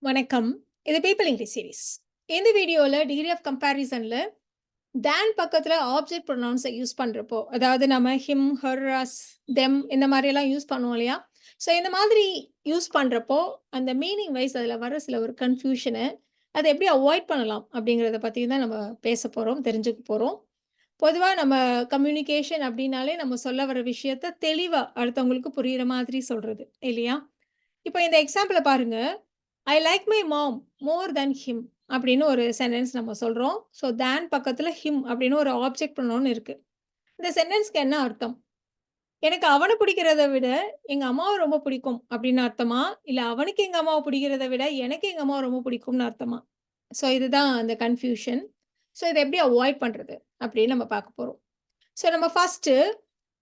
வணக்கம். இது people English series. இந்த வீடியோல டிகிரி ஆஃப் கம்பேரிசன்ல தேன் பக்கத்துல ஆப்ஜெக்ட் ப்ரொனவுன்ஸ யூஸ் பண்றப்போ, அதாவது நம்ம ஹிம், ஹர், அஸ், தெம் இந்த மாரியெல்லாம் யூஸ் பண்ணுவோம் இல்லையா? ஸோ இந்த மாதிரி யூஸ் பண்றப்போ, அந்த மீனிங் வைஸ் அதுல வர சில ஒரு கன்ஃப்யூஷன அத எப்படி அவாய்ட் பண்ணலாம் அப்படிங்கிறத பத்தி தான் நம்ம பேசப் போறோம், தெரிஞ்சுக்க போறோம். பொதுவா நம்ம கம்யூனிகேஷன் அப்படின்னாலே நம்ம சொல்ல வர விஷயத்த தெளிவா அடுத்தவங்களுக்கு புரியிற மாதிரி சொல்றது இல்லையா? இப்ப இந்த எக்ஸாம்பிள பாருங்க. I like my mom more than him அப்படின்னு ஒரு சென்டென்ஸ் நம்ம சொல்றோம். ஸோ தேன் பக்கத்துல ஹிம் அப்படின்னு ஒரு ஆப்ஜெக்ட் ப்ரொனவுன் இருக்கு. இந்த சென்டென்ஸ்க்கு என்ன அர்த்தம்? எனக்கு அவன பிடிக்கிறத விட எங்க அம்மாவ ரொம்ப பிடிக்கும் அப்படின்னு அர்த்தமா? இல்ல அவனுக்கு எங்க அம்மாவ பிடிக்கிறத விட எனக்கு எங்க அம்மாவ ரொம்ப பிடிக்கும்னு அர்த்தமா? ஸோ இதுதான் அந்த கன்ஃப்யூஷன். ஸோ இத எப்படி அவாய்ட் பண்றது? அப்படின்னு நம்ம பார்க்க போறோம். ஸோ நம்ம ஃபர்ஸ்ட்டு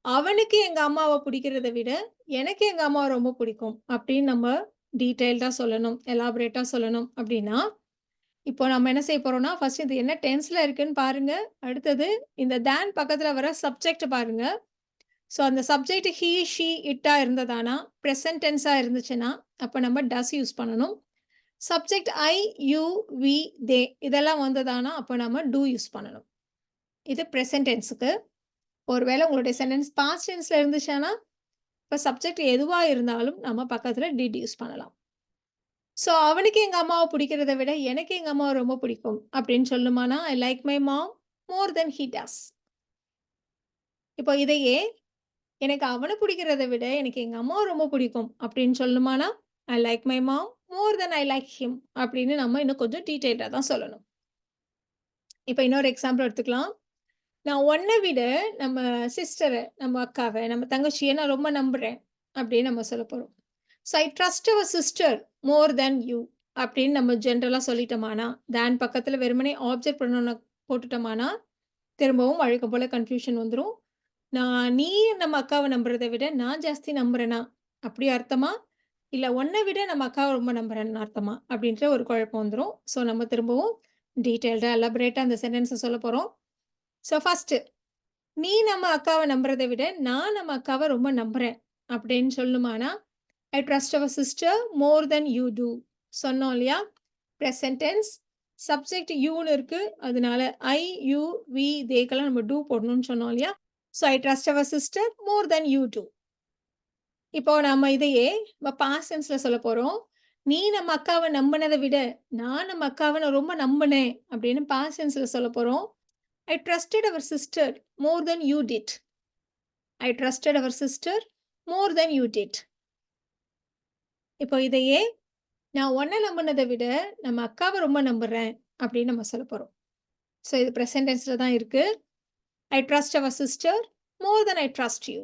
அவனுக்கு எங்க அம்மாவ பிடிக்கிறத விட எனக்கு எங்க அம்மாவ ரொம்ப பிடிக்கும் அப்படின்னு நம்ம டீட்டெயில்டா சொல்லணும். எலாபரேட்டா சொல்லணும் அப்படின்னா, இப்போ நம்ம என்ன செய்ய போறோம்னா, ஃபர்ஸ்ட் இது என்ன டென்ஸ்ல இருக்குன்னு பாருங்க. அடுத்தது இந்த தேன் பக்கத்துல வர சப்ஜெக்ட் பாருங்க. ஸோ அந்த சப்ஜெக்ட் ஹி, ஷி, இட்டா இருந்ததானா, பிரசன்ட் டென்ஸா இருந்துச்சுன்னா, அப்ப நம்ம டஸ் யூஸ் பண்ணணும். சப்ஜெக்ட் ஐ, யூ, வி, தே இதெல்லாம் வந்ததானா, அப்ப நம்ம டூ யூஸ் பண்ணணும். இது பிரசன்ட் டென்ஸ்க்கு. ஒருவேளை உங்களுடைய சென்டென்ஸ் பாஸ்ட் டென்ஸ்ல இருந்துச்சுன்னா, இப்ப சப்ஜெக்ட் எதுவா இருந்தாலும் நம்ம பக்கத்துல டிட் யூஸ் பண்ணலாம். ஸோ அவனுக்கு எங்க அம்மாவ பிடிக்கிறத விட, எனக்கு எங்க அம்மாவ ரொம்ப பிடிக்கும் அப்படின்னு சொல்லணுமானா, I like my mom more than he does. இப்போ இதையே எனக்கு அவன பிடிக்கிறத விட, எனக்கு எங்க அம்மாவ ரொம்ப பிடிக்கும் அப்படின்னு சொல்லணுமானா, I like my mom more than I like him அப்படின்னு நம்ம இன்னும் கொஞ்சம் டீட்டெயில்டா தான் சொல்லணும். இப்போ இன்னொரு எக்ஸாம்பிள் எடுத்துக்கலாம். நான் உன்ன விட நம்ம சிஸ்டர, நம்ம அக்காவ, நம்ம தங்கச்சிய நான் ரொம்ப நம்புறேன் அப்படின்னு நம்ம சொல்லப் போறோம். So I trust our sister more than you அப்படின்னு நம்ம ஜென்ரலா சொல்லிட்டோமானா, தேன் பக்கத்துல வெறுமனே ஆப்ஜெக்ட் ப்ரொனவுன போட்டுட்டோமானா, திரும்பவும் வழக்கம் போல கன்ஃப்யூஷன் வந்துரும். நீ நம்ம அக்காவ நம்புறத விட நான் ஜாஸ்தி நம்புறேனா? அப்படி அர்த்தமா? இல்ல உன்ன விட நம்ம அக்காவ ரொம்ப நம்புறேன்னு அர்த்தமா? அப்படின்ற ஒரு குழப்பம் வந்துரும். ஸோ நம்ம திரும்பவும் டீட்டெயில்டா எலாபரேட்டா அந்த சென்டென்ஸ சொல்லப் போறோம். ஸோ ஃபர்ஸ்ட்டு நீ நம்ம அக்காவ நம்புறத விட நான் நம்ம அக்காவ ரொம்ப நம்புறேன் அப்படின்னு சொல்லணுமானா, I trust our sister more than you do சொன்னோம் இல்லையா? Present tense. சப்ஜெக்ட் யூன்னு இருக்கு. அதனால ஐ, யூ, வி, தேக்கெல்லாம் நம்ம டூ போடணும்னு சொன்னோம் இல்லையா? So I trust our sister more than you too. இப்போ நம்ம இதையே நம்ம பாஸ்ட் டென்ஸ்ல சொல்லப் போறோம். நீ நம்ம அக்காவ நம்புனத விட நான் நம்ம அக்காவ நான் ரொம்ப நம்புனேன் அப்படின்னு பாஸ்ட் டென்ஸ்ல சொல்லப் போறோம். I trusted our sister more than you did. I trusted our sister more than you did. இப்போ இதையே நான் உன்ன நம்புனத விட நம்ம அக்காவ ரொம்ப நம்புறேன் அப்படின்னு நம்ம சொல்லப் போறோம். ஸோ இது பிரசன்ட் டென்ஸ்ல தான் இருக்கு. I trust our sister more than I trust you.